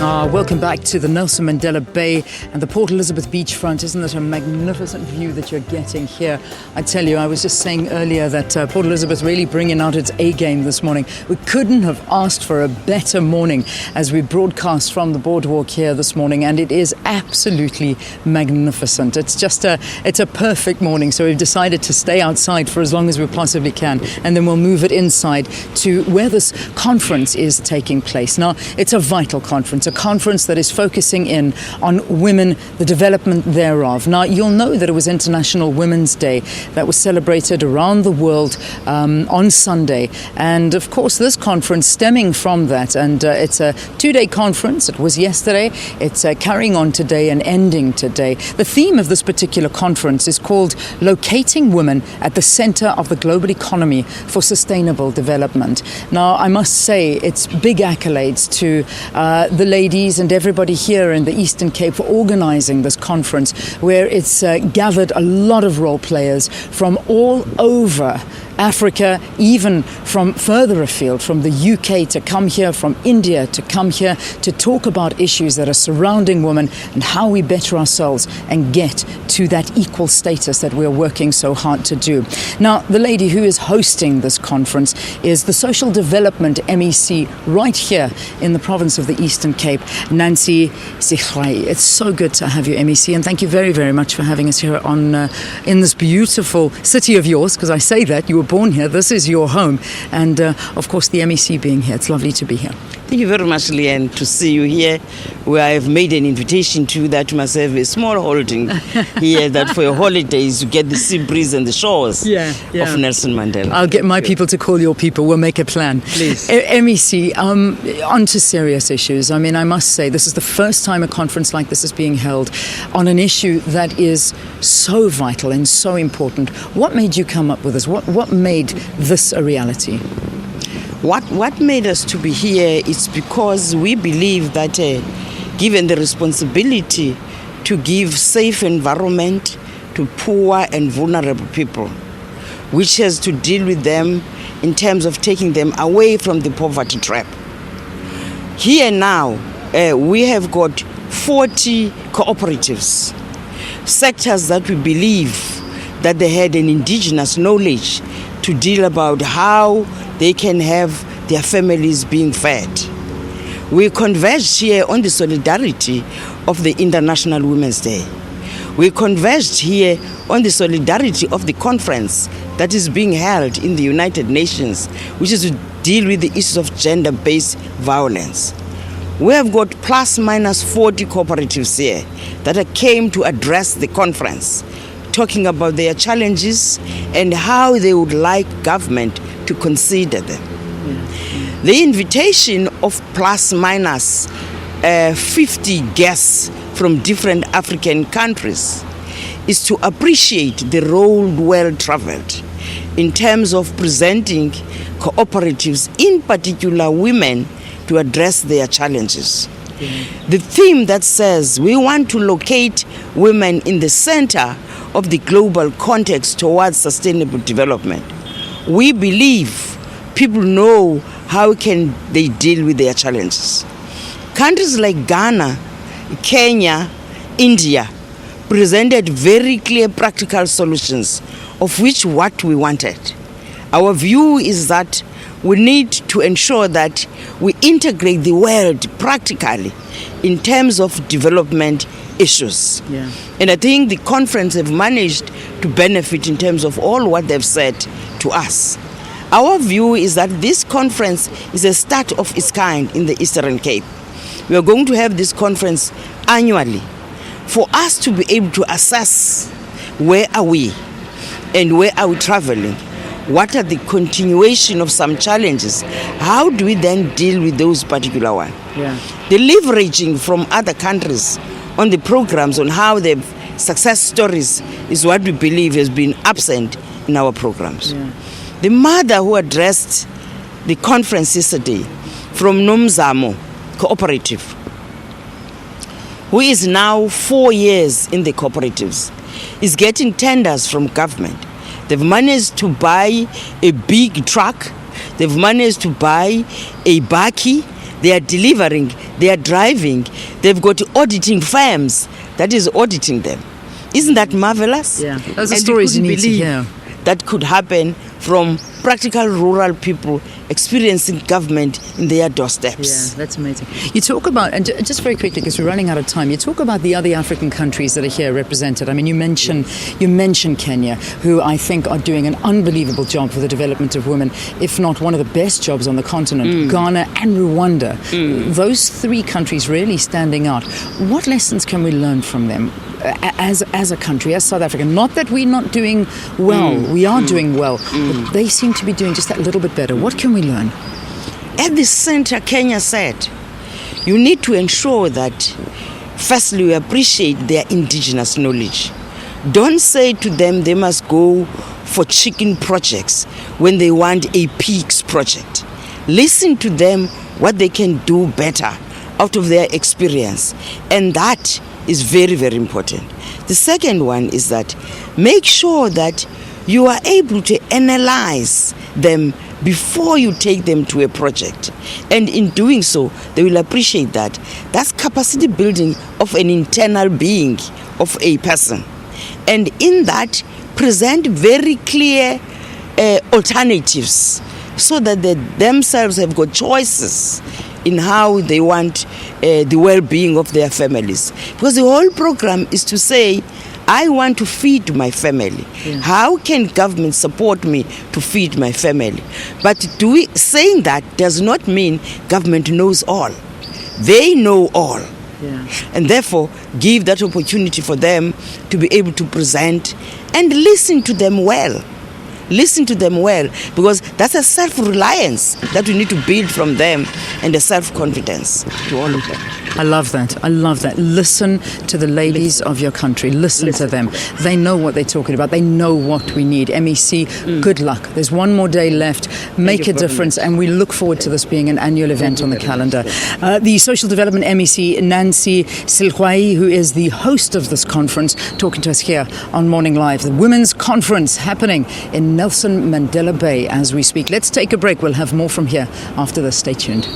Welcome back to the Nelson Mandela Bay and the Port Elizabeth beachfront. Isn't it a magnificent view that you're getting here? I tell you, I was just saying earlier that Port Elizabeth really bringing out its A game this morning. We couldn't have asked for a better morning as we broadcast from the boardwalk here this morning, and it is absolutely magnificent. It's a perfect morning, so we've decided to stay outside for as long as we possibly can, and then we'll move it inside to where this conference is taking place. Now, it's a vital conference, a conference that is focusing in on women, the development thereof. Now, you'll know that it was International Women's Day that was celebrated around the world on Sunday. And of course, this conference stemming from that, and it's a 2-day conference. It was yesterday, it's carrying on today and ending today. The theme of this particular conference is called Locating Women at the Center of the Global Economy for Sustainable Development. Now, I must say, it's big accolades to the ladies and everybody here in the Eastern Cape for organizing this conference, where it's gathered a lot of role players from all over Africa, even from further afield, from the UK to come here, from India to come here to talk about issues that are surrounding women and how we better ourselves and get to that equal status that we're working so hard to do. Now, the lady who is hosting this conference is the Social Development MEC right here in the province of the Eastern Cape, Nancy Sihlwayi. It's so good to have you, MEC, and thank you very, very much for having us here on in this beautiful city of yours, because I say that, you were born here, this is your home, and of course the MEC being here, it's lovely to be here. Thank you very much, Leanne, to see you here, where I have made an invitation to you that you must have a small holding here, that for your holidays you get the sea breeze and the shores of Nelson Mandela. I'll get my people to call your people, we'll make a plan. Please. MEC, on to serious issues. I mean, I must say, this is the first time a conference like this is being held on an issue that is so vital and so important. What made you come up with this? What made this a reality? What made us to be here is because we believe that given the responsibility to give safe environment to poor and vulnerable people, which has to deal with them in terms of taking them away from the poverty trap. Here now, we have got 40 cooperatives, sectors that we believe that they had an indigenous knowledge to deal about how they can have their families being fed. We converged here on the solidarity of the International Women's Day. We converged here on the solidarity of the conference that is being held in the United Nations, which is to deal with the issues of gender-based violence. We have got plus minus 40 cooperatives here that came to address the conference, talking about their challenges and how they would like government to consider them. The invitation of plus minus 50 guests from different African countries is to appreciate the road well traveled in terms of presenting cooperatives, in particular women, to address their challenges. The theme that says we want to locate women in the center of the global context towards sustainable development. We believe people know how can they deal with their challenges. Countries like Ghana, Kenya, India presented very clear practical solutions, of which what we wanted. Our view is that we need to ensure that we integrate the world practically in terms of development issues. And I think the conference have managed to benefit in terms of all what they've said to us. Our view is that this conference is a start of its kind in the Eastern Cape. We are going to have this conference annually for us to be able to assess where are we and where are we traveling. What are the continuation of some challenges? How do we then deal with those particular ones? The leveraging from other countries on the programs on how the success stories is what we believe has been absent in our programs. The mother who addressed the conference yesterday from Nomzamo Cooperative, who is now 4 years in the cooperatives, is getting tenders from government. They've managed to buy a big truck. They've managed to buy a bakkie. They are delivering they are driving, they've got auditing firms that is auditing them. Isn't that marvelous? Yeah, those are And stories you couldn't need to believe hear. That could happen from practical rural people experiencing government in their doorsteps. Yeah, that's amazing. You talk about, and just very quickly, because we're running out of time, you talk about the other African countries that are here represented. I mean, you mention Kenya, who I think are doing an unbelievable job for the development of women, if not one of the best jobs on the continent. Ghana and Rwanda. Those three countries really standing out. What lessons can we learn from them as a country, as South Africa? Not that we're not doing well. We are doing well. But they seem to be doing just that little bit better. What can we learn? At the center, Kenya said, you need to ensure that, firstly, we appreciate their indigenous knowledge. Don't say to them they must go for chicken projects when they want a pigs project. Listen to them what they can do better out of their experience. And that is very, very important. The second one is that make sure that you are able to analyze them before you take them to a project. And in doing so, they will appreciate that. That's capacity building of an internal being of a person. And in that, present very clear alternatives so that they themselves have got choices in how they want the well-being of their families. Because the whole program is to say, I want to feed my family. Yeah. How can government support me to feed my family? But saying that does not mean government knows all. They know all. Yeah. And therefore, give that opportunity for them to be able to present and listen to them well. Listen to them well, because that's a self-reliance that we need to build from them and a self-confidence to all of them. I love that. I love that. Listen to the ladies of your country. Listen to them. They know what they're talking about. They know what we need. MEC, good luck. There's one more day left. Make a difference. And we look forward to this being an annual event on the calendar. The Social Development MEC, Nancy Sihlwayi, who is the host of this conference, talking to us here on Morning Live. The Women's Conference happening in Nelson Mandela Bay as we speak. Let's take a break. We'll have more from here after this. Stay tuned.